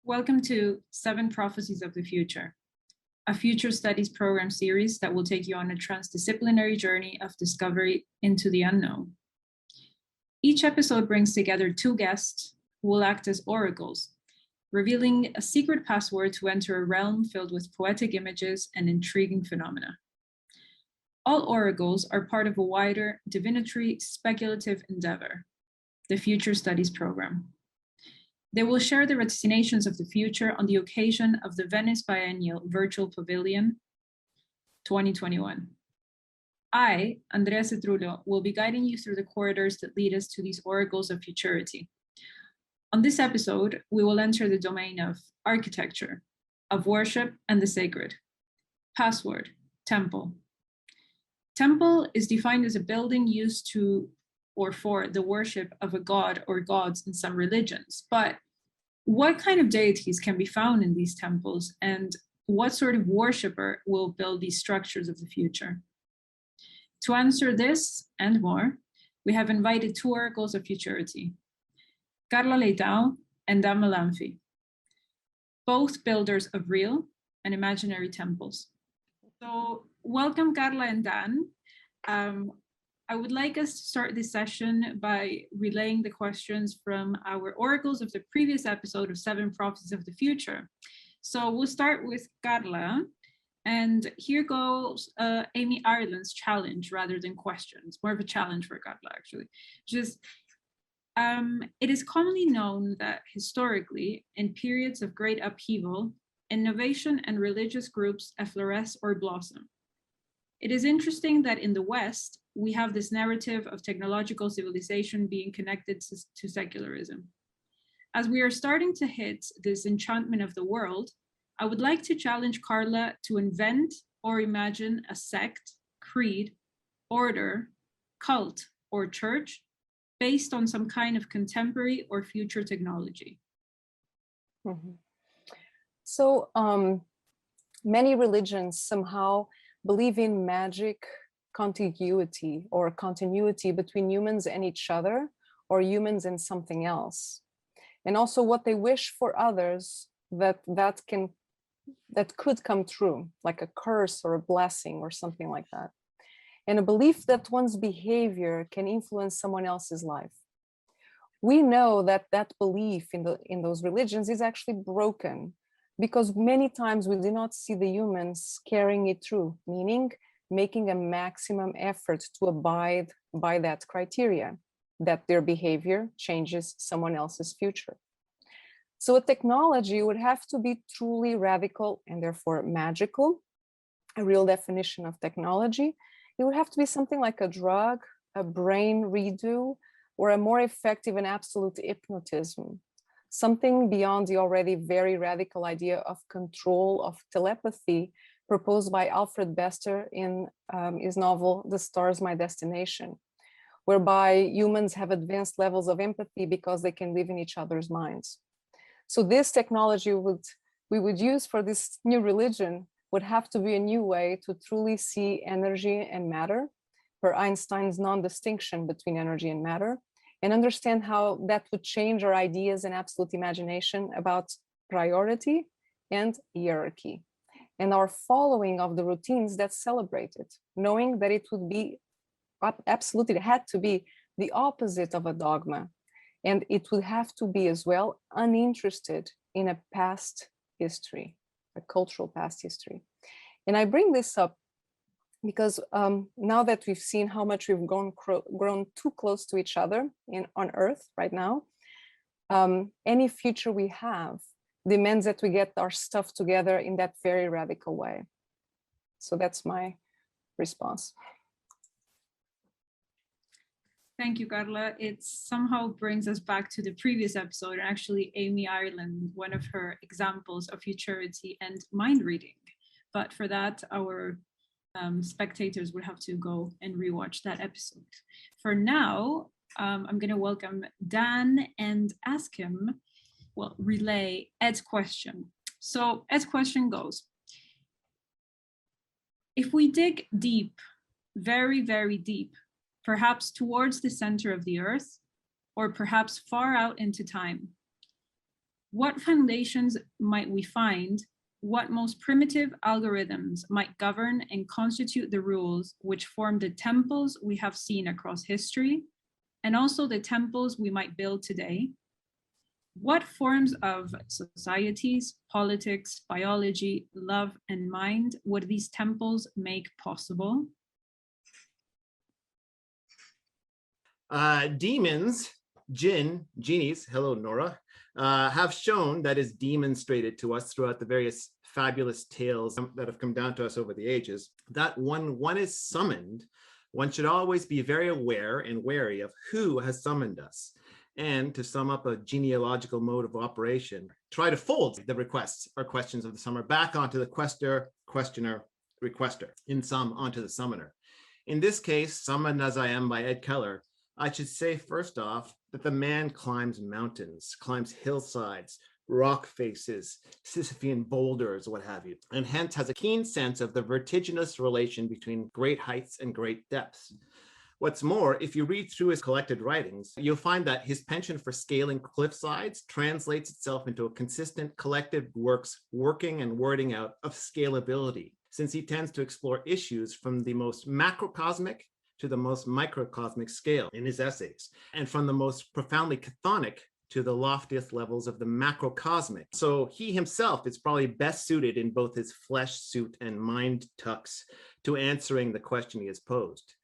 Welcome to 7 Prophecies of the Future, a future studies program series that will take you on a transdisciplinary journey of discovery into the unknown. Each episode brings together 2 guests who will act as oracles, revealing a secret password to enter a realm filled with poetic images and intriguing phenomena. All oracles are part of a wider divinatory speculative endeavor, the Future Studies program. They will share their destinations of the future on the occasion of the Venice Biennale Virtual Pavilion 2021. I, Andrea Cetrulo, will be guiding you through the corridors that lead us to these oracles of futurity. On this episode, we will enter the domain of architecture, of worship and the sacred. Password, temple. Temple is defined as a building used to or for the worship of a god or gods in some religions. But what kind of deities can be found in these temples, and what sort of worshiper will build these structures of the future? To answer this and more, we have invited 2 oracles of futurity, Carla Leitão and Mellamphy, both builders of real and imaginary temples. So welcome, Carla and Dan. I would like us to start this session by relaying the questions from our oracles of the previous episode of 7 Prophecies of the Future. So we'll start with Carla, and here goes Amy Ireland's challenge rather than questions, more of a challenge for Carla actually. It is commonly known that historically, in periods of great upheaval, innovation and religious groups effloresce or blossom. It is interesting that in the West, we have this narrative of technological civilization being connected to secularism. As we are starting to hit this enchantment of the world, I would like to challenge Carla to invent or imagine a sect, creed, order, cult, or church based on some kind of contemporary or future technology. Mm-hmm. So many religions somehow believe in magic contiguity or continuity between humans and each other, or humans and something else. And also what they wish for others that could come true, like a curse or a blessing or something like that. And a belief that one's behavior can influence someone else's life. We know that that belief in those religions is actually broken, because many times we do not see the humans carrying it through, meaning making a maximum effort to abide by that criteria, that their behavior changes someone else's future. So a technology would have to be truly radical and therefore magical, a real definition of technology. It would have to be something like a drug, a brain redo, or a more effective and absolute hypnotism. Something beyond the already very radical idea of control of telepathy proposed by Alfred Bester in his novel, The Stars, My Destination, whereby humans have advanced levels of empathy because they can live in each other's minds. So this technology we would use for this new religion would have to be a new way to truly see energy and matter, per Einstein's non-distinction between energy and matter, and understand how that would change our ideas and absolute imagination about priority and hierarchy, and our following of the routines that celebrate it, knowing that it would be absolutely, it had to be the opposite of a dogma. And it would have to be as well uninterested in a past history, a cultural past history. And I bring this up because now that we've seen how much we've grown too close to each other on Earth right now, any future we have demands that we get our stuff together in that very radical way. So that's my response. Thank you, Carla. It somehow brings us back to the previous episode, and actually Amy Ireland, one of her examples of futurity and mind reading. But for that, our spectators would have to go and rewatch that episode. For now, I'm going to welcome Dan and ask him, well, relay Ed's question. So Ed's question goes, if we dig deep, very, very deep, perhaps towards the center of the earth, or perhaps far out into time, What foundations might we find? What most primitive algorithms might govern and constitute the rules which form the temples we have seen across history, and also the temples we might build today? What forms of societies, politics, biology, love, and mind would these temples make possible? Demons, genies, hello Nora, have shown, that is demonstrated to us throughout the various fabulous tales that have come down to us over the ages, that when one is summoned, one should always be very aware and wary of who has summoned us. And to sum up a genealogical mode of operation, try to fold the requests or questions of the summoner back onto the quester, questioner, requester, in sum onto the summoner. In this case, Summoned as I Am by Ed Keller, I should say first off that the man climbs mountains, climbs hillsides, rock faces, Sisyphean boulders, what have you, and hence has a keen sense of the vertiginous relation between great heights and great depths. What's more, if you read through his collected writings, you'll find that his penchant for scaling cliff sides translates itself into a consistent collective working and wording out of scalability, since he tends to explore issues from the most macrocosmic to the most microcosmic scale in his essays, and from the most profoundly chthonic to the loftiest levels of the macrocosmic. So he himself is probably best suited in both his flesh suit and mind tux to answering the question he has posed.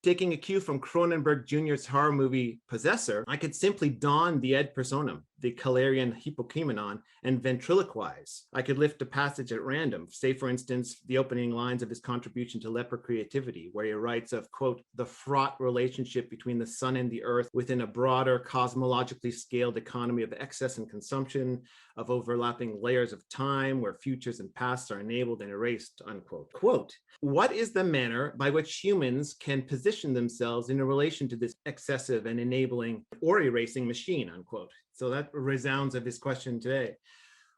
Taking a cue from Cronenberg Jr.'s horror movie Possessor, I could simply don the Ed personam, the Kellerian hypokeimenon, and ventriloquize. I could lift a passage at random, say for instance, the opening lines of his contribution to Leper Creativity, where he writes of, quote, the fraught relationship between the sun and the earth within a broader cosmologically scaled economy of excess and consumption, of overlapping layers of time where futures and pasts are enabled and erased, unquote. Quote, what is the manner by which humans can position themselves in relation to this excessive and enabling or erasing machine, unquote. So that resounds of his question today.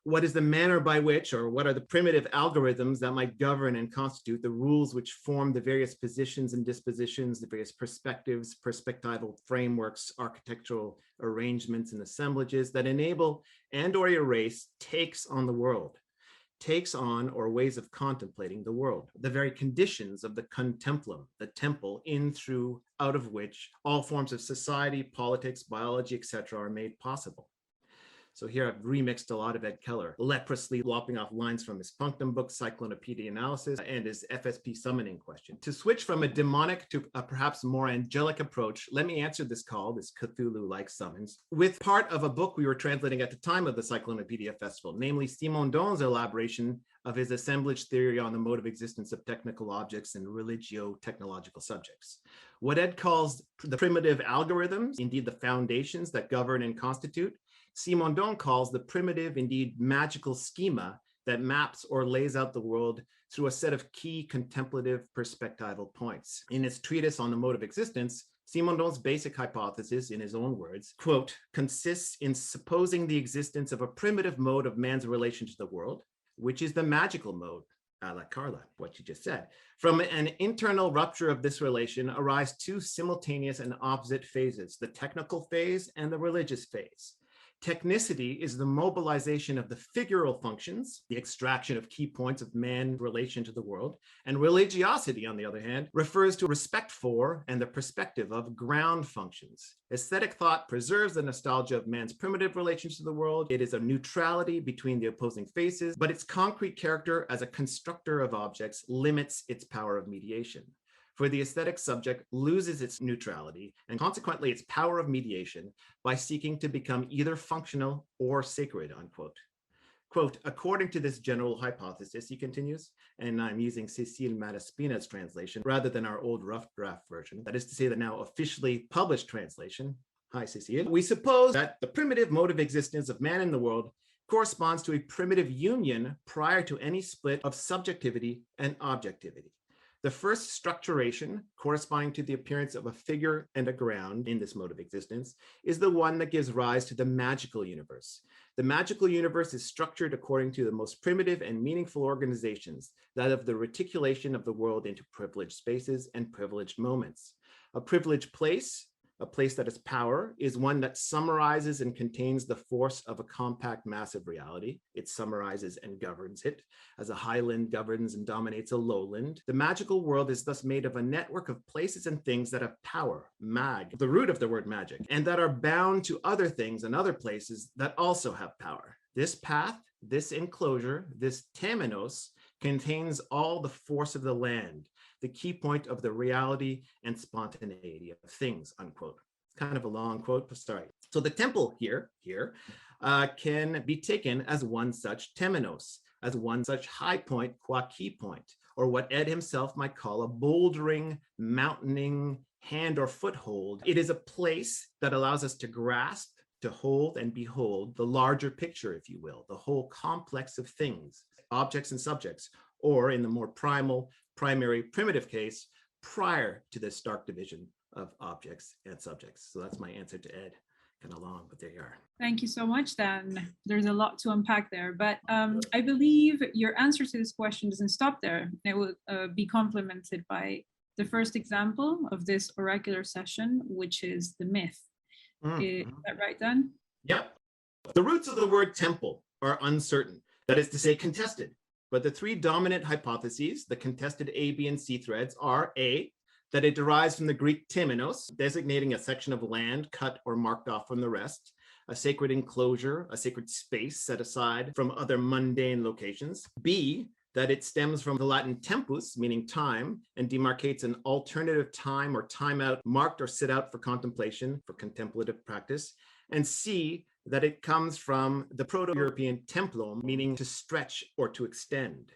What is the manner by which, or what are the primitive algorithms that might govern and constitute the rules which form the various positions and dispositions, the various perspectives, perspectival frameworks, architectural arrangements and assemblages that enable and or erase takes on the world, takes on or ways of contemplating the world, the very conditions of the contemplum, the temple in, through, out of which all forms of society, politics, biology, etc. are made possible. So here I've remixed a lot of Ed Keller, leprously lopping off lines from his punctum book, Cyclonopedia Analysis, and his FSP summoning question. To switch from a demonic to a perhaps more angelic approach, let me answer this call, this Cthulhu-like summons, with part of a book we were translating at the time of the Cyclonopedia Festival, namely Simondon's elaboration of his assemblage theory on the mode of existence of technical objects and religio-technological subjects. What Ed calls the primitive algorithms, indeed the foundations that govern and constitute, Simondon calls the primitive, indeed magical schema that maps or lays out the world through a set of key contemplative perspectival points. In his treatise on the mode of existence, Simondon's basic hypothesis, in his own words, quote, consists in supposing the existence of a primitive mode of man's relation to the world, which is the magical mode, a la Carla, what you just said. From an internal rupture of this relation arise two simultaneous and opposite phases, the technical phase and the religious phase. Technicity is the mobilization of the figural functions, the extraction of key points of man's relation to the world, and religiosity, on the other hand, refers to respect for and the perspective of ground functions. Aesthetic thought preserves the nostalgia of man's primitive relations to the world. It is a neutrality between the opposing faces, but its concrete character as a constructor of objects limits its power of mediation. For the aesthetic subject loses its neutrality and consequently its power of mediation by seeking to become either functional or sacred, unquote. Quote, according to this general hypothesis, he continues, and I'm using Cecile Mataspina's translation rather than our old rough draft version, that is to say the now officially published translation. Hi, Cecile. We suppose that the primitive mode of existence of man in the world corresponds to a primitive union prior to any split of subjectivity and objectivity. The first structuration, corresponding to the appearance of a figure and a ground in this mode of existence, is the one that gives rise to the magical universe. The magical universe is structured according to the most primitive and meaningful organizations, that of the reticulation of the world into privileged spaces and privileged moments. A privileged place a place that is power, is one that summarizes and contains the force of a compact mass of reality. It summarizes and governs it, as a highland governs and dominates a lowland. The magical world is thus made of a network of places and things that have power, mag, the root of the word magic, and that are bound to other things and other places that also have power. This path, this enclosure, this temenos, contains all the force of the land, the key point of the reality and spontaneity of things, unquote. It's kind of a long quote, but sorry. So the temple here can be taken as one such temenos, as one such high point, qua key point, or what Ed himself might call a bouldering, mountaining hand or foothold. It is a place that allows us to grasp, to hold and behold the larger picture, if you will, the whole complex of things, objects and subjects, or in the more primary, primitive case, prior to this stark division of objects and subjects. So that's my answer to Ed. Kind of long, but there you are. Thank you so much, Dan. There's a lot to unpack there, but I believe your answer to this question doesn't stop there. It will be complemented by the first example of this oracular session, which is the myth. Is that right, Dan? Yep. The roots of the word temple are uncertain, that is to say contested. But the three dominant hypotheses, the contested A, B, and C threads, are A, that it derives from the Greek temenos, designating a section of land cut or marked off from the rest, a sacred enclosure, a sacred space set aside from other mundane locations. B, that it stems from the Latin tempus, meaning time, and demarcates an alternative time or time out marked or set out for contemplation, for contemplative practice. And C, that it comes from the Proto-European templum, meaning to stretch or to extend.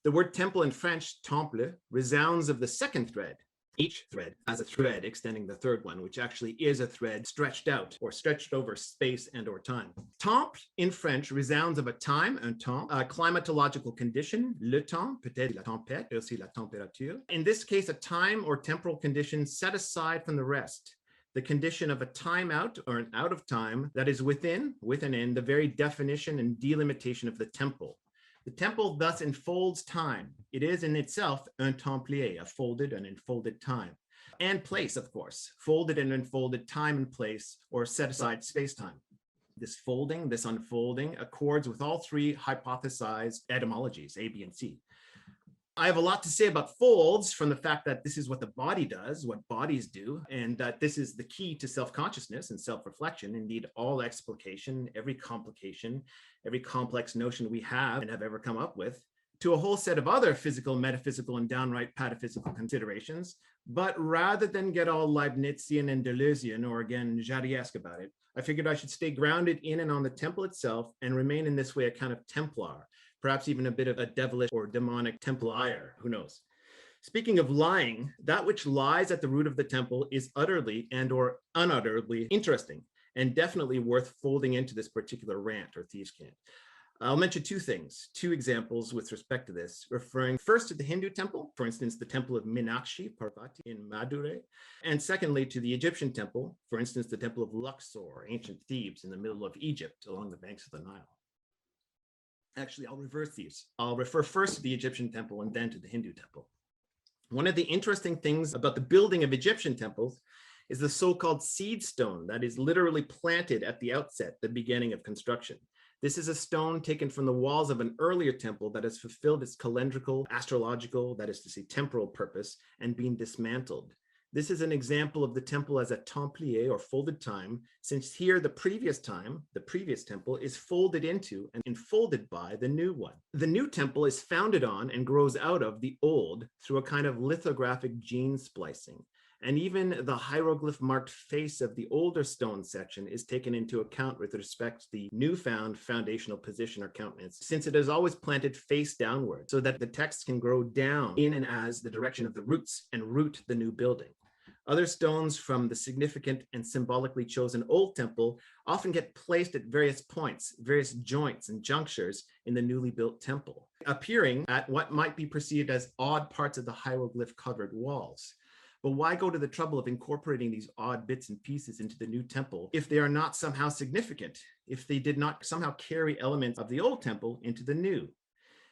The word temple in French, temple, resounds of the second thread. Each thread has a thread extending the third one, which actually is a thread stretched out or stretched over space and or time. Temple in French resounds of a time, un temps, a climatological condition, le temps, peut-être la tempête, et aussi la température. In this case, a time or temporal condition set aside from the rest. The condition of a time out or an out of time that is within, with an end, the very definition and delimitation of the temple. The temple thus enfolds time. It is in itself un templier, a folded and enfolded time. And place, of course, folded and enfolded time and place, or set aside space-time. This folding, this unfolding, accords with all three hypothesized etymologies, A, B, and C. I have a lot to say about folds from the fact that this is what the body does, what bodies do, and that this is the key to self-consciousness and self-reflection. Indeed, all explication, every complication, every complex notion we have and have ever come up with, to a whole set of other physical, metaphysical, and downright pataphysical considerations. But rather than get all Leibnizian and Deleuzian, or again, Jarry-esque about it, I figured I should stay grounded in and on the temple itself and remain in this way a kind of Templar, perhaps even a bit of a devilish or demonic Templier, who knows. Speaking of lying, that which lies at the root of the temple is utterly and or unutterably interesting and definitely worth folding into this particular rant or thieves' cant. I'll mention two things, two examples with respect to this, referring first to the Hindu temple, for instance, the temple of Meenakshi, Parvati in Madurai, and secondly to the Egyptian temple, for instance, the temple of Luxor, ancient Thebes in the middle of Egypt along the banks of the Nile. Actually, I'll reverse these. I'll refer first to the Egyptian temple and then to the Hindu temple. One of the interesting things about the building of Egyptian temples is the so-called seed stone that is literally planted at the outset, the beginning of construction. This is a stone taken from the walls of an earlier temple that has fulfilled its calendrical, astrological, that is to say temporal purpose, and been dismantled. This is an example of the temple as a templier or folded time, since here the previous time, the previous temple, is folded into and enfolded by the new one. The new temple is founded on and grows out of the old through a kind of lithographic gene splicing. And even the hieroglyph marked face of the older stone section is taken into account with respect to the newfound foundational position or countenance, since it is always planted face downward so that the text can grow down in and as the direction of the roots and root the new building. Other stones from the significant and symbolically chosen old temple often get placed at various points, various joints and junctures in the newly built temple, appearing at what might be perceived as odd parts of the hieroglyph covered walls. But why go to the trouble of incorporating these odd bits and pieces into the new temple if they are not somehow significant, if they did not somehow carry elements of the old temple into the new?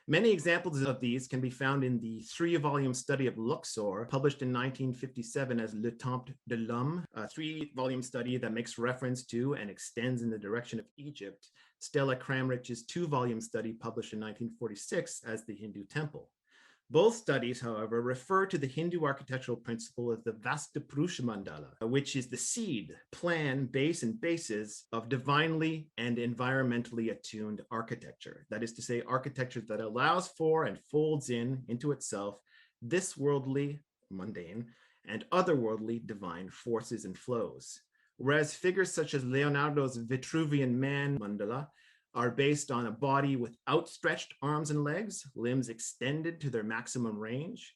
Many examples of these can be found in the 3-volume study of Luxor, published in 1957 as Le Temple de l'Homme, a 3-volume study that makes reference to and extends in the direction of Egypt, Stella Kramrich's 2-volume study published in 1946 as the Hindu Temple. Both studies, however, refer to the Hindu architectural principle of the Vastapurusha Mandala, which is the seed, plan, base, and basis of divinely and environmentally attuned architecture. That is to say, architecture that allows for and folds into itself this worldly, mundane, and otherworldly divine forces and flows. Whereas figures such as Leonardo's Vitruvian Man mandala are based on a body with outstretched arms and legs, limbs extended to their maximum range.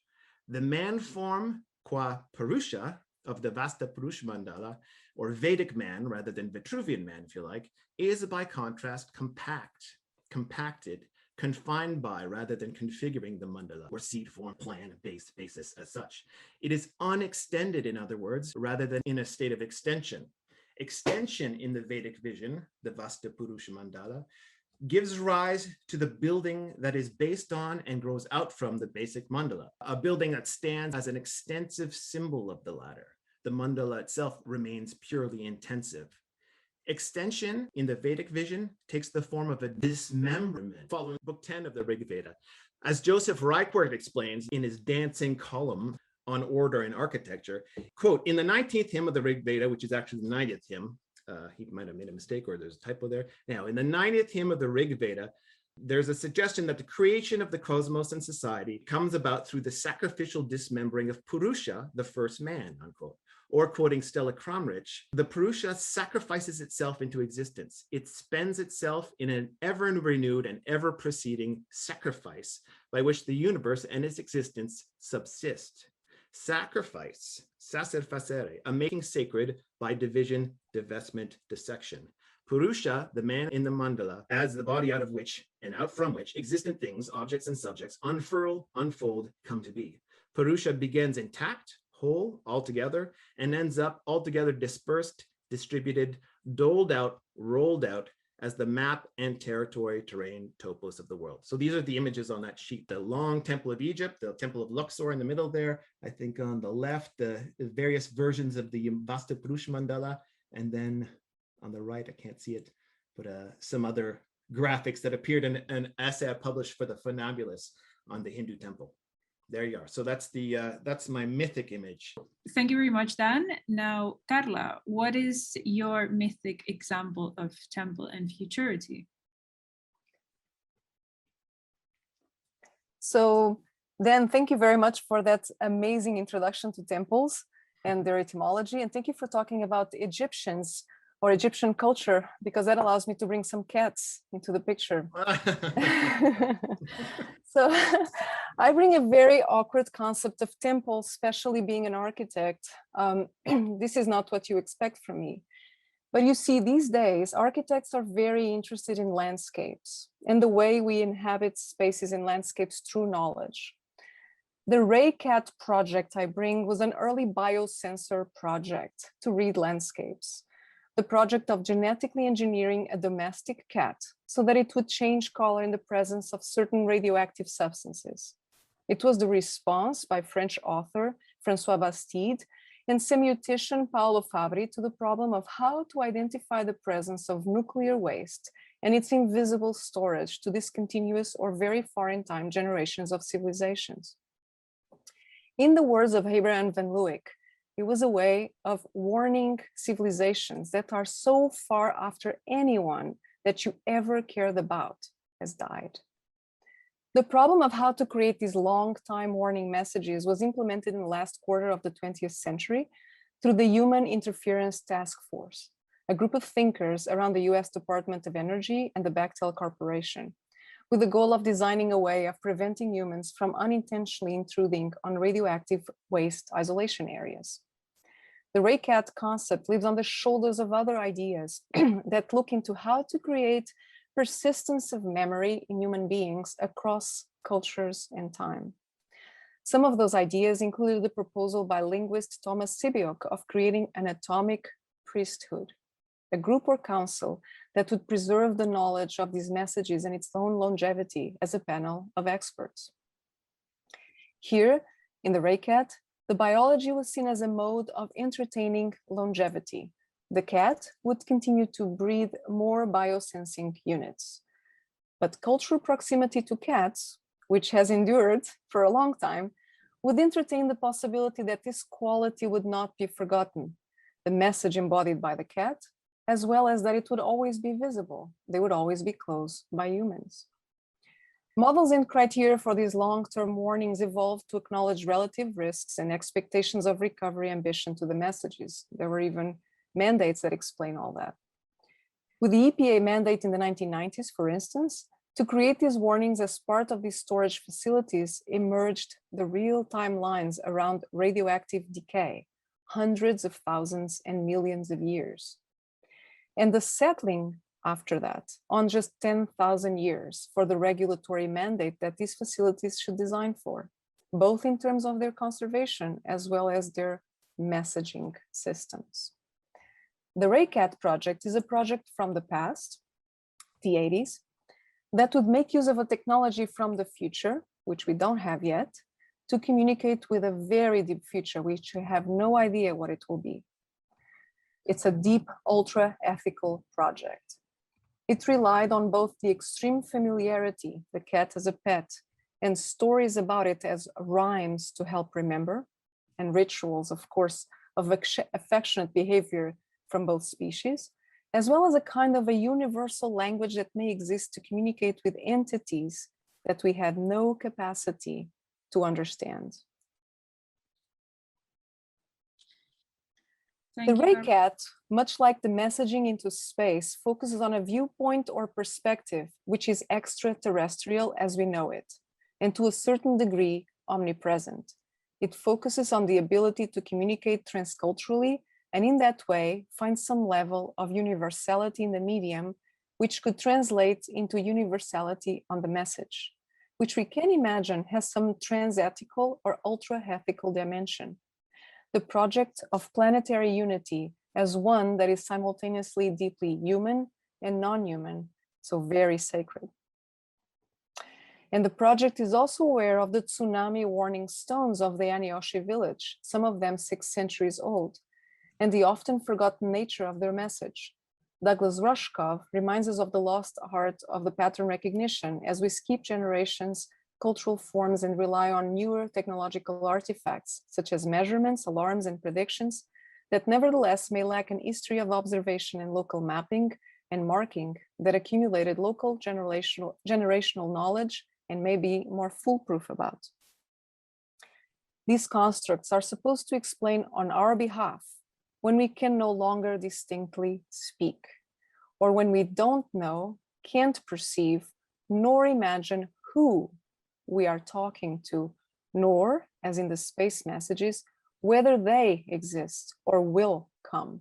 The man form, qua Purusha, of the Vastapurusha Mandala, or Vedic man rather than Vitruvian man, if you like, is by contrast compacted, confined by rather than configuring the mandala, or seed form, plan, basis as such. It is unextended, in other words, rather than in a state of extension. Extension in the Vedic vision, the Vastapurusha Mandala, gives rise to the building that is based on and grows out from the basic mandala, a building that stands as an extensive symbol of the latter. The mandala itself remains purely intensive. Extension in the Vedic vision takes the form of a dismemberment, following Book 10 of the Rig Veda. As Joseph Reichert explains in his dancing column on order and architecture, quote, in the 19th hymn of the Rig Veda, which is actually the 90th hymn, he might have made a mistake or there's a typo there. Now, in the 90th hymn of the Rig Veda, there's a suggestion that the creation of the cosmos and society comes about through the sacrificial dismembering of Purusha, the first man, unquote. Or quoting Stella Kramrich, the Purusha sacrifices itself into existence. It spends itself in an ever renewed and ever proceeding sacrifice by which the universe and its existence subsist. Sacrifice, sacer facere, a making sacred by division, divestment, dissection. Purusha, the man in the mandala, as the body out of which and out from which existent things, objects and subjects, unfurl, unfold, come to be. Purusha begins intact, whole, altogether, and ends up altogether dispersed, distributed, doled out, rolled out, as the map and territory terrain topos of the world. So these are the images on that sheet. The long Temple of Egypt, the Temple of Luxor in the middle there. I think on the left, the various versions of the Vastapurusha Mandala. And then on the right, I can't see it, but some other graphics that appeared in an essay I published for the Funambulist on the Hindu temple. There you are. So that's my mythic image. Thank you very much, Dan. Now, Carla, what is your mythic example of temple and futurity? So Dan, thank you very much for that amazing introduction to temples and their etymology. And thank you for talking about the Egyptians or Egyptian culture, because that allows me to bring some cats into the picture. So I bring a very awkward concept of temple, especially being an architect. This is not what you expect from me. But you see, these days, architects are very interested in landscapes and the way we inhabit spaces in landscapes through knowledge. The RayCat project I bring was an early biosensor project to read landscapes. The project of genetically engineering a domestic cat so that it would change color in the presence of certain radioactive substances. It was the response by French author François Bastide and semiotician Paolo Fabri to the problem of how to identify the presence of nuclear waste and its invisible storage to discontinuous or very far in time generations of civilizations. In the words of Abraham van Leeuwenhoek, it was a way of warning civilizations that are so far after anyone that you ever cared about has died. The problem of how to create these long time warning messages was implemented in the last quarter of the 20th century through the Human Interference Task Force, a group of thinkers around the US Department of Energy and the Bechtel Corporation, with the goal of designing a way of preventing humans from unintentionally intruding on radioactive waste isolation areas. The RayCat concept lives on the shoulders of other ideas that look into how to create persistence of memory in human beings across cultures and time. Some of those ideas included the proposal by linguist Thomas Sibiok of creating an atomic priesthood. a group or council that would preserve the knowledge of these messages and its own longevity as a panel of experts. Here, in the Ray Cat, the biology was seen as a mode of entertaining longevity. The cat would continue to breed more biosensing units. But cultural proximity to cats, which has endured for a long time, would entertain the possibility that this quality would not be forgotten, the message embodied by the cat, as well as that it would always be visible. They would always be close by humans. Models and criteria for these long-term warnings evolved to acknowledge relative risks and expectations of recovery ambition to the messages. There were even mandates that explain all that. With the EPA mandate in the 1990s, for instance, to create these warnings as part of these storage facilities emerged the real-time lines around radioactive decay, hundreds of thousands and millions of years. And the settling after that on just 10,000 years for the regulatory mandate that these facilities should design for, both in terms of their conservation as well as their messaging systems. The RayCat project is a project from the past, the 80s, that would make use of a technology from the future, which we don't have yet, to communicate with a very deep future, which we have no idea what it will be. It's a deep, ultra-ethical project. It relied on both the extreme familiarity, the cat as a pet, and stories about it as rhymes to help remember, and rituals, of course, of affectionate behavior from both species, as well as a kind of a universal language that may exist to communicate with entities that we had no capacity to understand. The RayCat, much like the messaging into space, focuses on a viewpoint or perspective, which is extraterrestrial as we know it, and to a certain degree, omnipresent. It focuses on the ability to communicate transculturally, and in that way, find some level of universality in the medium, which could translate into universality on the message, which we can imagine has some transethical or ultra-ethical dimension. The project of planetary unity as one that is simultaneously deeply human and non-human, so very sacred. And the project is also aware of the tsunami warning stones of the Anioshi village, some of them 6 centuries old, and the often forgotten nature of their message. Douglas Rushkoff reminds us of the lost art of the pattern recognition as we skip generations, cultural forms, and rely on newer technological artifacts, such as measurements, alarms, and predictions, that nevertheless may lack an history of observation and local mapping and marking that accumulated local generational knowledge and may be more foolproof about. These constructs are supposed to explain on our behalf when we can no longer distinctly speak, or when we don't know, can't perceive, nor imagine who we are talking to, nor, as in the space messages, whether they exist or will come.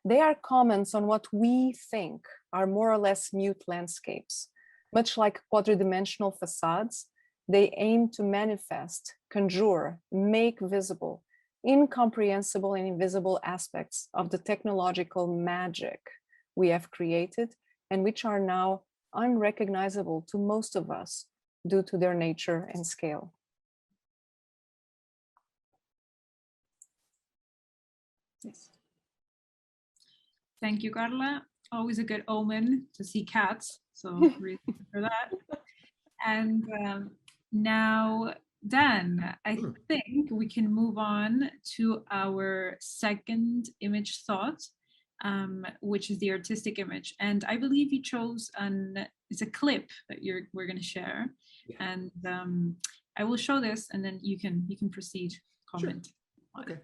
They are comments on what we think are more or less mute landscapes. Much like quadridimensional facades, they aim to manifest, conjure, make visible, incomprehensible and invisible aspects of the technological magic we have created and which are now unrecognizable to most of us due to their nature and scale. Yes. Thank you, Carla. Always a good omen to see cats, so really for that. And now, Dan, I think we can move on to our second image thought, which is the artistic image. And I believe you chose it's a clip that we're going to share. Yeah. And I will show this, and then you can proceed, comment. Sure. Okay.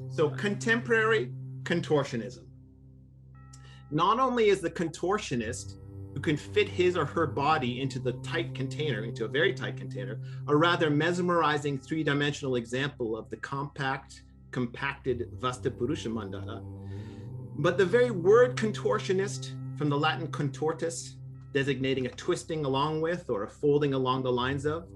So contemporary contortionism. Not only is the contortionist who can fit his or her body into the tight container, into a very tight container, a rather mesmerizing 3-dimensional example of the compacted Vastapurusha mandala, but the very word contortionist, from the Latin contortus, designating a twisting along with or a folding along the lines of,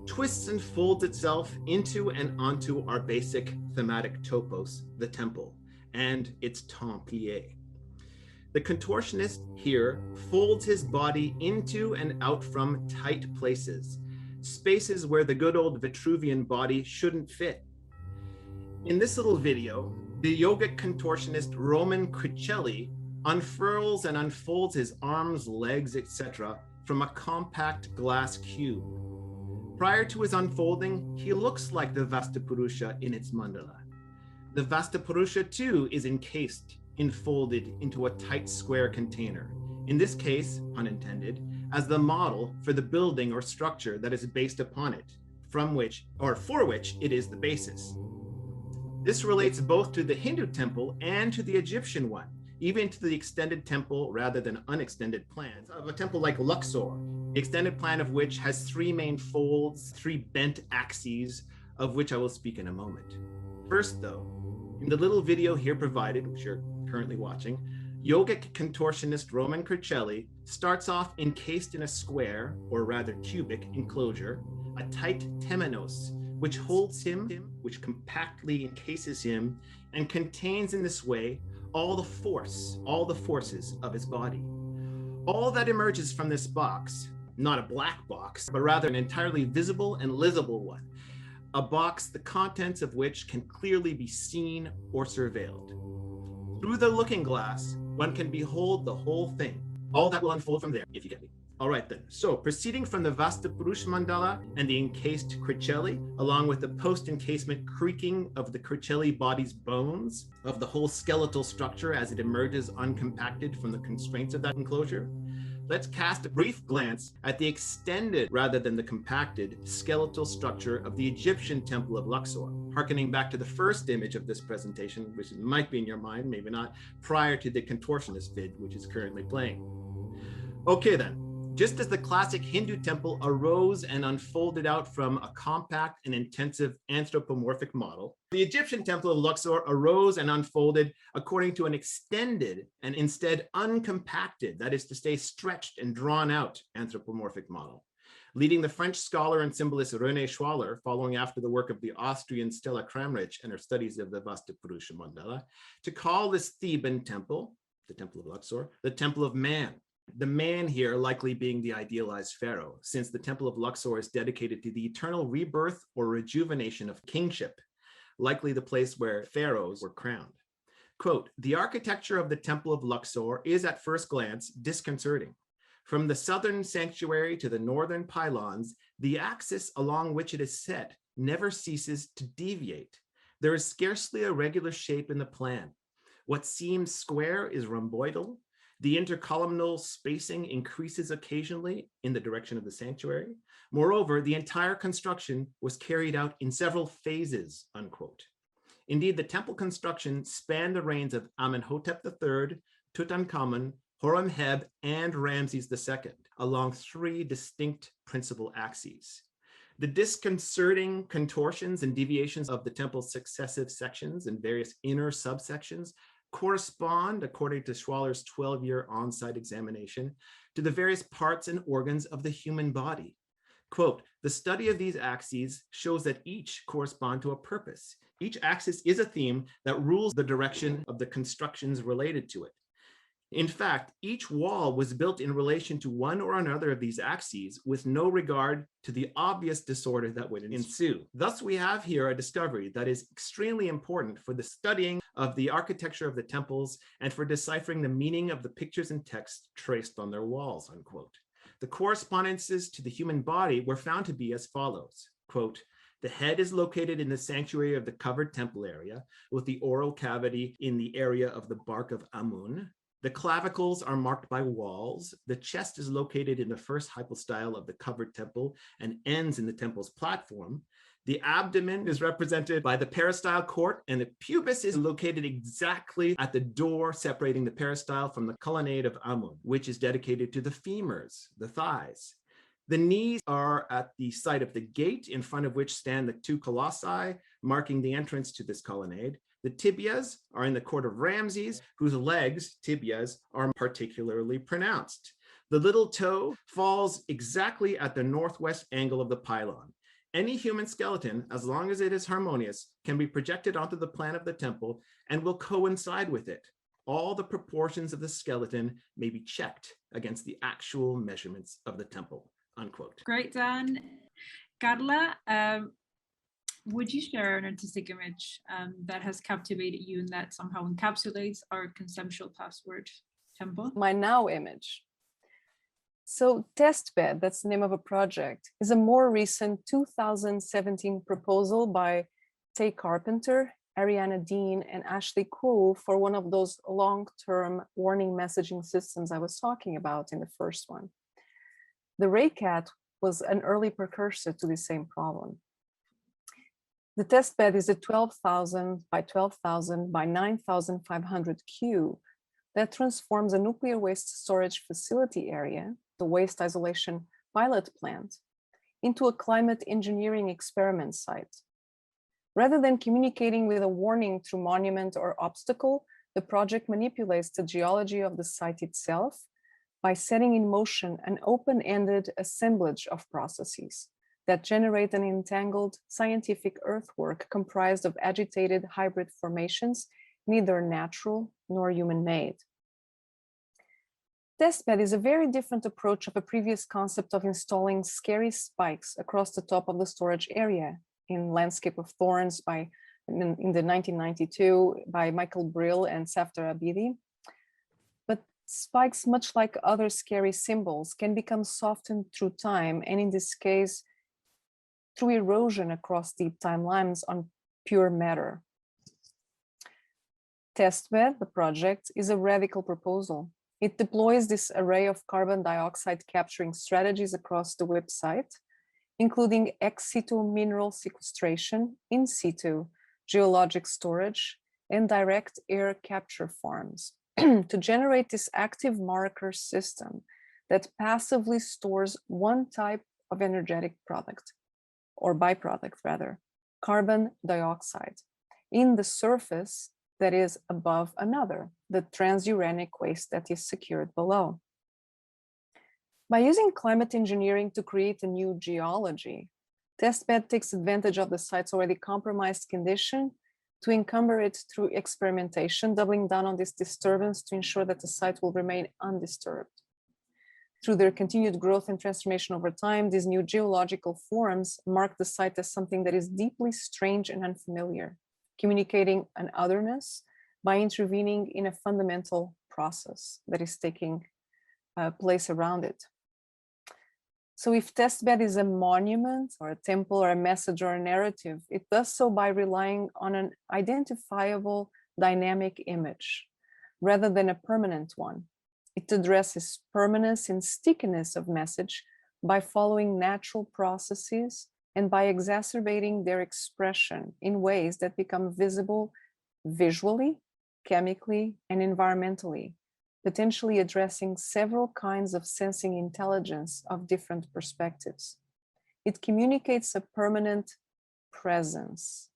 twists and folds itself into and onto our basic thematic topos, the temple, and its temps-pliés. The contortionist here folds his body into and out from tight places, spaces where the good old Vitruvian body shouldn't fit. In this little video, the yogic contortionist Roman Cricelli unfurls and unfolds his arms, legs, etc. from a compact glass cube. Prior to his unfolding, he looks like the Vastapurusha in its mandala. The Vastapurusha too is encased, enfolded into a tight square container, in this case, pun intended, as the model for the building or structure that is based upon it, from which or for which it is the basis. This relates both to the Hindu temple and to the Egyptian one, even to the extended temple rather than unextended plans of a temple like Luxor, the extended plan of which has three main folds, three bent axes, of which I will speak in a moment. First though, in the little video here provided, which you're currently watching, yogic contortionist Roman Cricelli starts off encased in a square, or rather cubic, enclosure, a tight temenos, which holds him, which compactly encases him, and contains in this way all the forces of his body. All that emerges from this box, not a black box, but rather an entirely visible and lisible one, a box the contents of which can clearly be seen or surveilled. Through the looking glass, one can behold the whole thing. All that will unfold from there, if you get me. All right then, so proceeding from the Vastapurusha mandala and the encased Cricelli, along with the post-encasement creaking of the Cricelli body's bones, of the whole skeletal structure as it emerges uncompacted from the constraints of that enclosure, let's cast a brief glance at the extended rather than the compacted skeletal structure of the Egyptian temple of Luxor, harkening back to the first image of this presentation, which might be in your mind, maybe not, prior to the contortionist vid, which is currently playing. Okay then, just as the classic Hindu temple arose and unfolded out from a compact and intensive anthropomorphic model, the Egyptian temple of Luxor arose and unfolded according to an extended and instead uncompacted, that is to say stretched and drawn out anthropomorphic model, leading the French scholar and symbolist René Schwaller, following after the work of the Austrian Stella Kramrich and her studies of the Vastapurusha mandala, to call this Theban temple, the temple of Luxor, the temple of man. The man here likely being the idealized pharaoh, since the temple of Luxor is dedicated to the eternal rebirth or rejuvenation of kingship, likely the place where pharaohs were crowned. Quote, the architecture of the temple of Luxor is at first glance disconcerting. From the southern sanctuary to the northern pylons, the axis along which it is set never ceases to deviate. There is scarcely a regular shape in the plan. What seems square is rhomboidal. The intercolumnal spacing increases occasionally in the direction of the sanctuary. Moreover, the entire construction was carried out in several phases, unquote. Indeed, the temple construction spanned the reigns of Amenhotep III, Tutankhamun, Horemheb, and Ramses II along three distinct principal axes. The disconcerting contortions and deviations of the temple's successive sections and various inner subsections correspond, according to Schwaller's 12-year on-site examination, to the various parts and organs of the human body. Quote, the study of these axes shows that each correspond to a purpose. Each axis is a theme that rules the direction of the constructions related to it. In fact, each wall was built in relation to one or another of these axes with no regard to the obvious disorder that would ensue. Thus, we have here a discovery that is extremely important for the studying of the architecture of the temples and for deciphering the meaning of the pictures and texts traced on their walls, unquote. The correspondences to the human body were found to be as follows, quote, the head is located in the sanctuary of the covered temple area with the oral cavity in the area of the bark of Amun. The clavicles are marked by walls. The chest is located in the first hypostyle of the covered temple and ends in the temple's platform. The abdomen is represented by the peristyle court, and the pubis is located exactly at the door separating the peristyle from the colonnade of Amun, which is dedicated to the femurs, the thighs. The knees are at the site of the gate, in front of which stand the two colossi, marking the entrance to this colonnade. The tibias are in the court of Ramses, whose legs, tibias, are particularly pronounced. The little toe falls exactly at the northwest angle of the pylon. Any human skeleton, as long as it is harmonious, can be projected onto the plan of the temple and will coincide with it. All the proportions of the skeleton may be checked against the actual measurements of the temple, unquote. Great, Dan. Carla, would you share an artistic image that has captivated you and that somehow encapsulates our conceptual password temple? My now image. So Testbed, that's the name of a project, is a more recent 2017 proposal by Tay Carpenter, Ariana Dean, and Ashley Kuhl for one of those long-term warning messaging systems I was talking about in the first one. The RayCat was an early precursor to the same problem. The Testbed is a 12,000 by 12,000 by 9,500 cube that transforms a nuclear waste storage facility area, the waste isolation pilot plant, into a climate engineering experiment site. Rather than communicating with a warning through monument or obstacle, the project manipulates the geology of the site itself by setting in motion an open-ended assemblage of processes that generate an entangled scientific earthwork comprised of agitated hybrid formations, neither natural nor human-made. Testbed is a very different approach of a previous concept of installing scary spikes across the top of the storage area in Landscape of Thorns in the 1992 by Michael Brill and Safdar Abidi. But spikes, much like other scary symbols, can become softened through time, and in this case, through erosion across deep timelines on pure matter. Testbed, the project, is a radical proposal. It deploys this array of carbon dioxide capturing strategies across the website, including ex situ mineral sequestration, in situ geologic storage, and direct air capture farms to generate this active marker system that passively stores one type of energetic product, or byproduct rather, carbon dioxide, in the surface that is above another, the transuranic waste that is secured below. By using climate engineering to create a new geology, Testbed takes advantage of the site's already compromised condition to encumber it through experimentation, doubling down on this disturbance to ensure that the site will remain undisturbed. Through their continued growth and transformation over time, these new geological forms mark the site as something that is deeply strange and unfamiliar, communicating an otherness by intervening in a fundamental process that is taking place around it. So if Testbed is a monument or a temple or a message or a narrative, it does so by relying on an identifiable dynamic image rather than a permanent one. It addresses permanence and stickiness of message by following natural processes and by exacerbating their expression in ways that become visible visually, chemically, and environmentally, potentially addressing several kinds of sensing intelligence of different perspectives. It communicates a permanent presence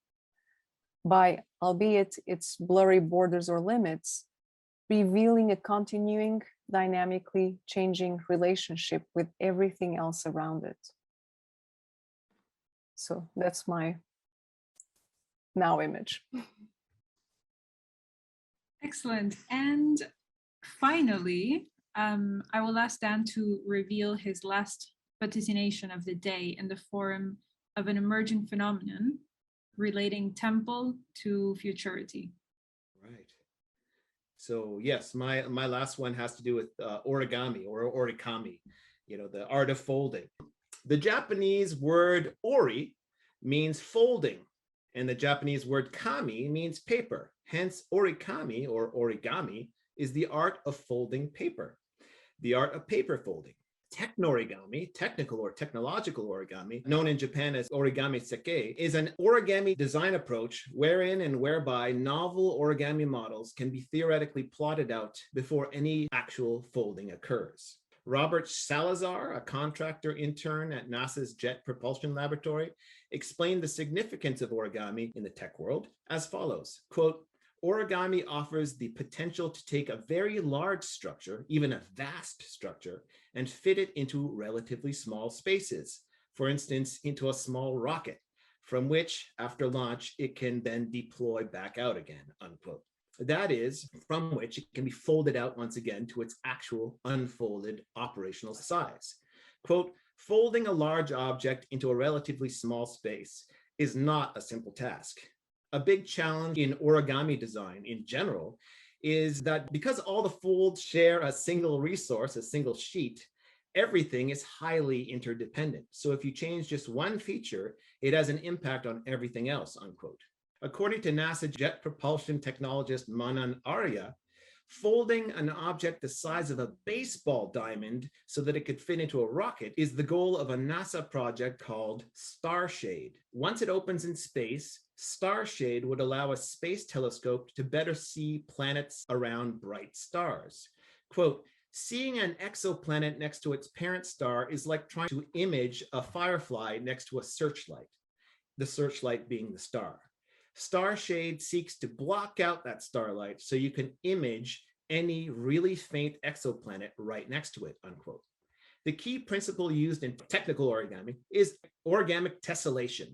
by, albeit its blurry borders or limits, revealing a continuing, dynamically changing relationship with everything else around it. So that's my now image. Excellent. And finally, I will ask Dan to reveal his last vaticination of the day in the form of an emerging phenomenon relating temple to futurity. Right. So yes, my last one has to do with origami or origami, the art of folding. The Japanese word ori means folding, and the Japanese word kami means paper. Hence, origami or origami is the art of folding paper, the art of paper folding. Techno-origami, technical or technological origami, known in Japan as origami seke, is an origami design approach wherein and whereby novel origami models can be theoretically plotted out before any actual folding occurs. Robert Salazar, a contractor intern at NASA's Jet Propulsion Laboratory, explained the significance of origami in the tech world as follows, quote, origami offers the potential to take a very large structure, even a vast structure, and fit it into relatively small spaces. for instance, into a small rocket, from which, after launch, it can then deploy back out again, unquote. That is, from which it can be folded out once again to its actual unfolded operational size. Quote, folding a large object into a relatively small space is not a simple task. A big challenge in origami design in general is that because all the folds share a single resource, a single sheet, everything is highly interdependent. So if you change just one feature, it has an impact on everything else, unquote. According to NASA jet propulsion technologist Manan Arya, folding an object the size of a baseball diamond so that it could fit into a rocket is the goal of a NASA project called Starshade. Once it opens in space, Starshade would allow a space telescope to better see planets around bright stars. Quote, seeing an exoplanet next to its parent star is like trying to image a firefly next to a searchlight, the searchlight being the star. Starshade seeks to block out that starlight so you can image any really faint exoplanet right next to it, unquote. The key principle used in technical origami is origamic tessellation,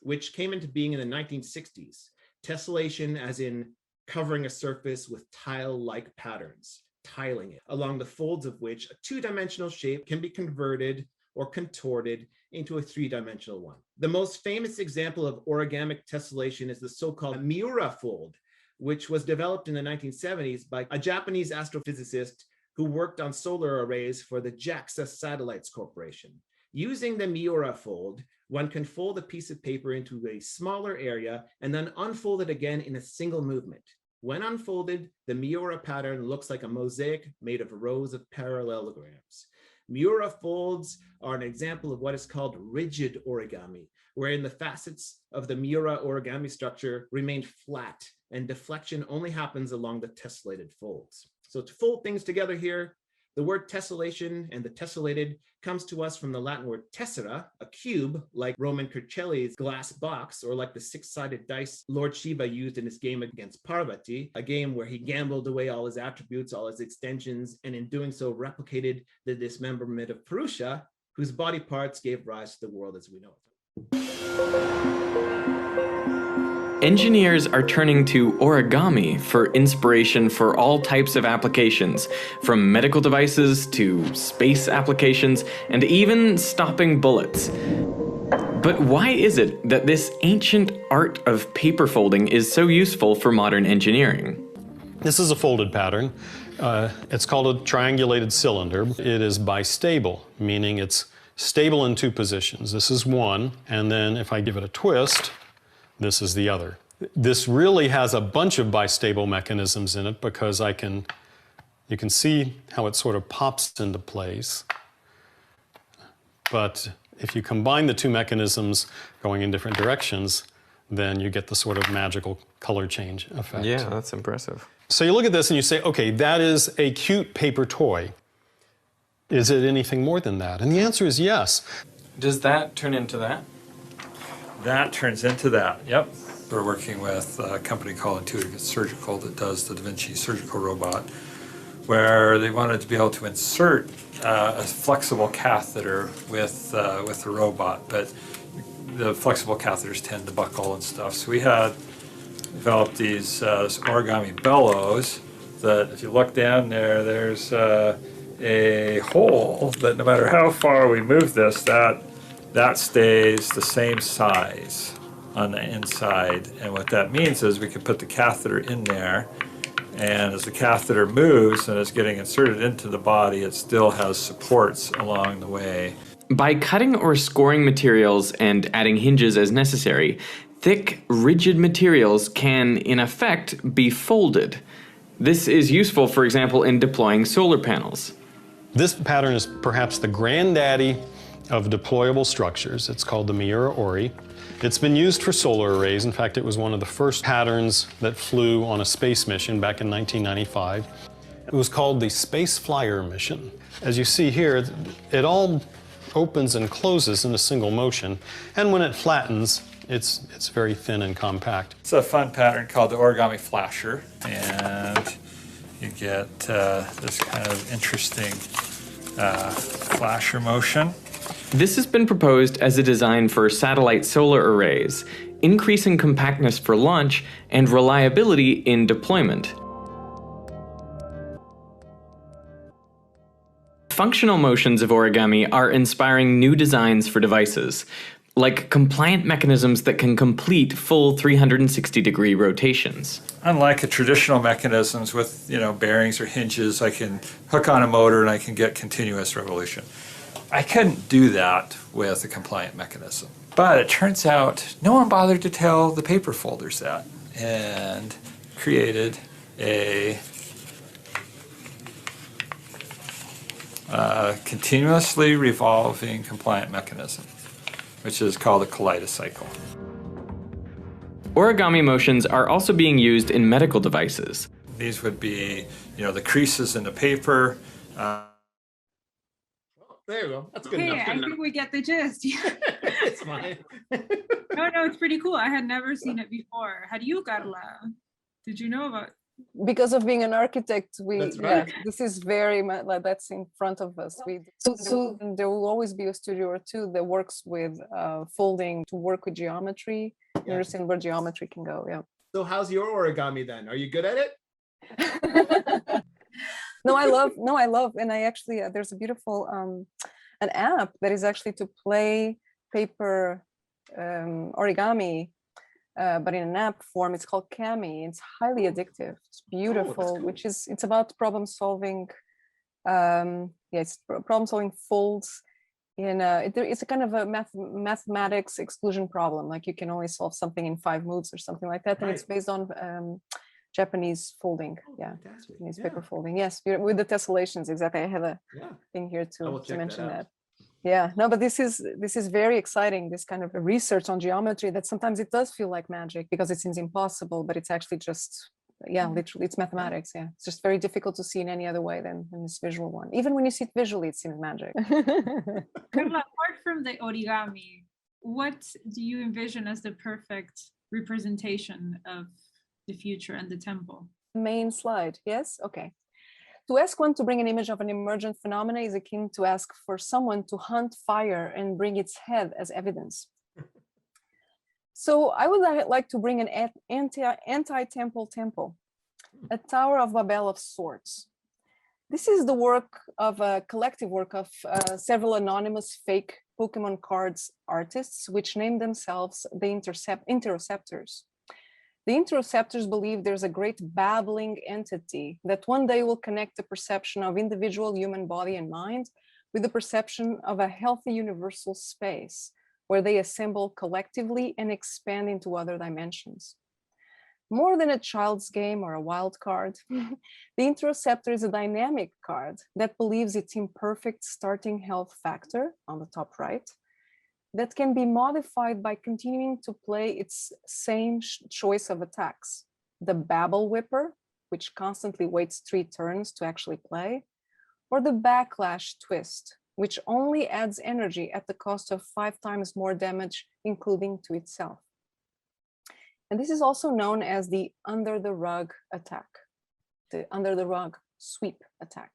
which came into being in the 1960s. Tessellation as in covering a surface with tile-like patterns, tiling it, along the folds of which a two-dimensional shape can be converted or contorted into a three-dimensional one. The most famous example of origamic tessellation is the so-called Miura fold, which was developed in the 1970s by a Japanese astrophysicist who worked on solar arrays for the JAXA Satellites Corporation. Using the Miura fold, one can fold a piece of paper into a smaller area and then unfold it again in a single movement. When unfolded, the Miura pattern looks like a mosaic made of rows of parallelograms. Miura folds are an example of what is called rigid origami, wherein the facets of the Miura origami structure remain flat and deflection only happens along the tessellated folds. So to fold things together here, the word tessellation and the tessellated comes to us from the Latin word tessera, a cube like Roman Circelli's glass box, or like the six-sided dice Lord Shiva used in his game against Parvati, a game where he gambled away all his attributes, all his extensions, and in doing so replicated the dismemberment of Purusha, whose body parts gave rise to the world as we know it. Engineers are turning to origami for inspiration for all types of applications, from medical devices to space applications, and even stopping bullets. But why is it that this ancient art of paper folding is so useful for modern engineering? This is a folded pattern. It's called a triangulated cylinder. It is bistable, meaning it's stable in two positions. This is one, and then if I give it a twist, this is the other. This really has a bunch of bistable mechanisms in it because you can see how it sort of pops into place. But if you combine the two mechanisms going in different directions, then you get the sort of magical color change effect. Yeah, that's impressive. So you look at this and you say, okay, that is a cute paper toy. Is it anything more than that? And the answer is yes. Does that turn into that? That turns into that, yep. We're working with a company called Intuitive Surgical that does the Da Vinci surgical robot, where they wanted to be able to insert a flexible catheter with the robot, but the flexible catheters tend to buckle and stuff. So we had developed these origami bellows that if you look down there, there's a hole that no matter how far we move this, that stays the same size on the inside. And what that means is we can put the catheter in there, and as the catheter moves and is getting inserted into the body, it still has supports along the way. By cutting or scoring materials and adding hinges as necessary, thick, rigid materials can, in effect, be folded. This is useful, for example, in deploying solar panels. This pattern is perhaps the granddaddy of deployable structures. It's called the Miura Ori. It's been used for solar arrays. In fact, it was one of the first patterns that flew on a space mission back in 1995. It was called the Space Flyer mission. As you see here, it all opens and closes in a single motion, and when it flattens, it's very thin and compact. It's a fun pattern called the origami flasher, and you get this kind of interesting flasher motion. This has been proposed as a design for satellite solar arrays, increasing compactness for launch and reliability in deployment. Functional motions of origami are inspiring new designs for devices, like compliant mechanisms that can complete full 360-degree rotations. Unlike a traditional mechanisms with, bearings or hinges, I can hook on a motor and I can get continuous revolution. I couldn't do that with a compliant mechanism. But it turns out no one bothered to tell the paper folders that, and created a continuously revolving compliant mechanism, which is called a kaleidocycle. Origami motions are also being used in medical devices. These would be, the creases in the paper. There you go. That's good Okay, enough. I think we get the gist. It's fine. No, it's pretty cool. I had never seen it before. Had you, Carla? Did you know about? Because of being an architect, That's right. this is very much like that's in front of us. So there will always be a studio or two that works with folding to work with geometry. You understand where geometry can go, yeah. So how's your origami then? Are you good at it? No, I love, and I actually, there's a beautiful, an app that is actually to play paper origami, but in an app form. It's called Kami. It's highly addictive. It's beautiful, cool. It's about problem solving. It's problem solving folds in it's a kind of a mathematics exclusion problem. Like you can only solve something in 5 moves or something like that. And it's based on Japanese folding. Japanese paper folding. Yes, with the tessellations. Exactly. I have a thing here to mention that. Yeah, no, but this is very exciting, this kind of research on geometry that sometimes it does feel like magic because it seems impossible, but it's actually just, literally it's mathematics. Yeah, it's just very difficult to see in any other way than this visual one. Even when you see it visually, it seems magic. Apart from the origami, what do you envision as the perfect representation of the future and the temple? Main slide, yes? Okay. To ask one to bring an image of an emergent phenomena is akin to ask for someone to hunt fire and bring its head as evidence. So I would like to bring an anti-temple temple, a Tower of Babel of sorts. This is the work of a collective work of several anonymous fake Pokemon cards artists, which name themselves the Interoceptors. The Interoceptors believe there's a great babbling entity that one day will connect the perception of individual human body and mind with the perception of a healthy universal space where they assemble collectively and expand into other dimensions. More than a child's game or a wild card, the Interoceptor is a dynamic card that believes its imperfect starting health factor on the top right that can be modified by continuing to play its same choice of attacks. The Babble Whipper, which constantly waits 3 turns to actually play, or the Backlash Twist, which only adds energy at the cost of 5 times more damage, including to itself. And this is also known as the under the rug attack, the under the rug sweep attack.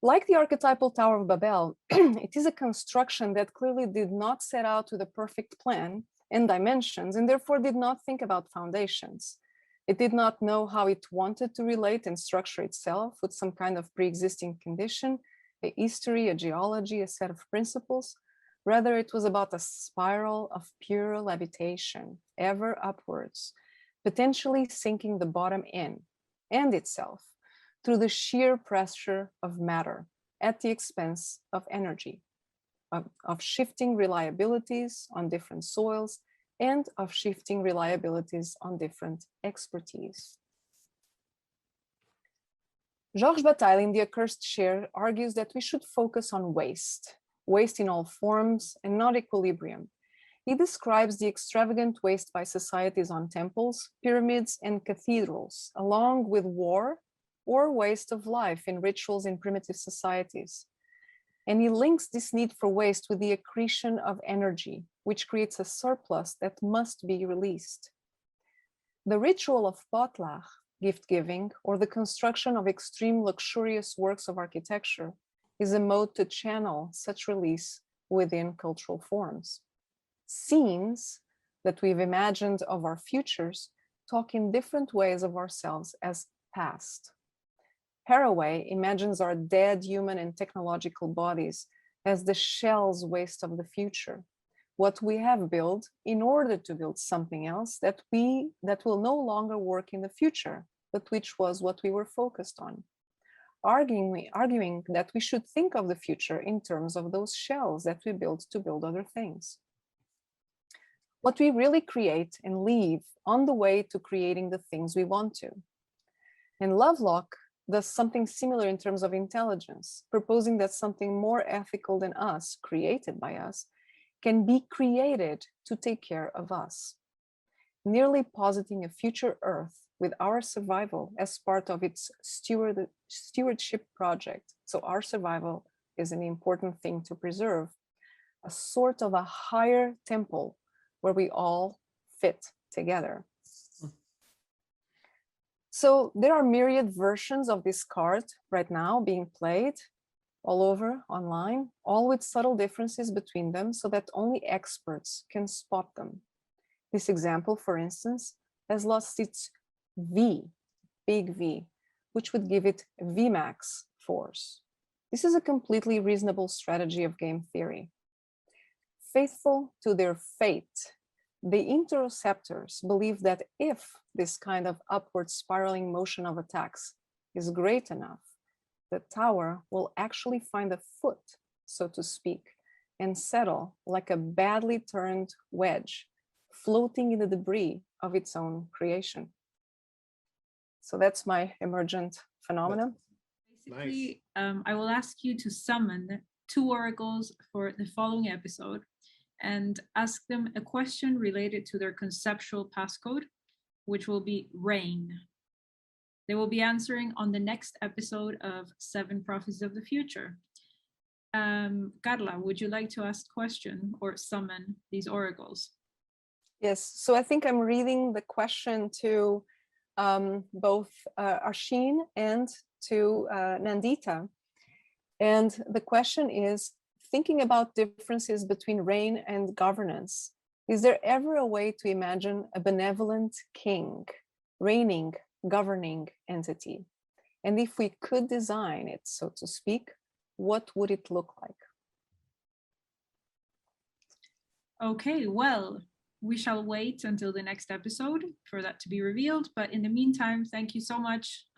Like the archetypal Tower of Babel, it is a construction that clearly did not set out with a perfect plan and dimensions, and therefore did not think about foundations. It did not know how it wanted to relate and structure itself with some kind of pre-existing condition, a history, a geology, a set of principles. Rather, it was about a spiral of pure levitation, ever upwards, potentially sinking the bottom in and itself through the sheer pressure of matter at the expense of energy, of shifting reliabilities on different soils and of shifting reliabilities on different expertise. Georges Bataille in The Accursed Share argues that we should focus on waste in all forms and not equilibrium. He describes the extravagant waste by societies on temples, pyramids, and cathedrals, along with war or waste of life in rituals in primitive societies. And he links this need for waste with the accretion of energy, which creates a surplus that must be released. The ritual of potlatch, gift giving, or the construction of extreme luxurious works of architecture is a mode to channel such release within cultural forms. Scenes that we've imagined of our futures talk in different ways of ourselves as past. Haraway imagines our dead human and technological bodies as the shells waste of the future, what we have built in order to build something else that will no longer work in the future, but which was what we were focused on. Arguing that we should think of the future in terms of those shells that we built to build other things. What we really create and leave on the way to creating the things we want to. And Lovelock does something similar in terms of intelligence, proposing that something more ethical than us, created by us, can be created to take care of us, nearly positing a future Earth with our survival as part of its stewardship project. So our survival is an important thing to preserve, a sort of a higher temple where we all fit together. So there are myriad versions of this card right now being played all over online, all with subtle differences between them so that only experts can spot them. This example, for instance, has lost its V, big V, which would give it Vmax force. This is a completely reasonable strategy of game theory. Faithful to their fate, the interceptors believe that if this kind of upward spiraling motion of attacks is great enough, the tower will actually find a foot, so to speak, and settle like a badly turned wedge, floating in the debris of its own creation. So that's my emergent phenomenon. Basically, I will ask you to summon 2 oracles for the following episode and ask them a question related to their conceptual passcode, which will be rain. They will be answering on the next episode of 7 Prophecies of the Future. Carla, would you like to ask a question or summon these oracles? Yes, so I think I'm reading the question to both Arshin and to Nandita. And the question is, thinking about differences between reign and governance, is there ever a way to imagine a benevolent king, reigning, governing entity? And if we could design it, so to speak, what would it look like? Okay, well, we shall wait until the next episode for that to be revealed. But in the meantime, thank you so much.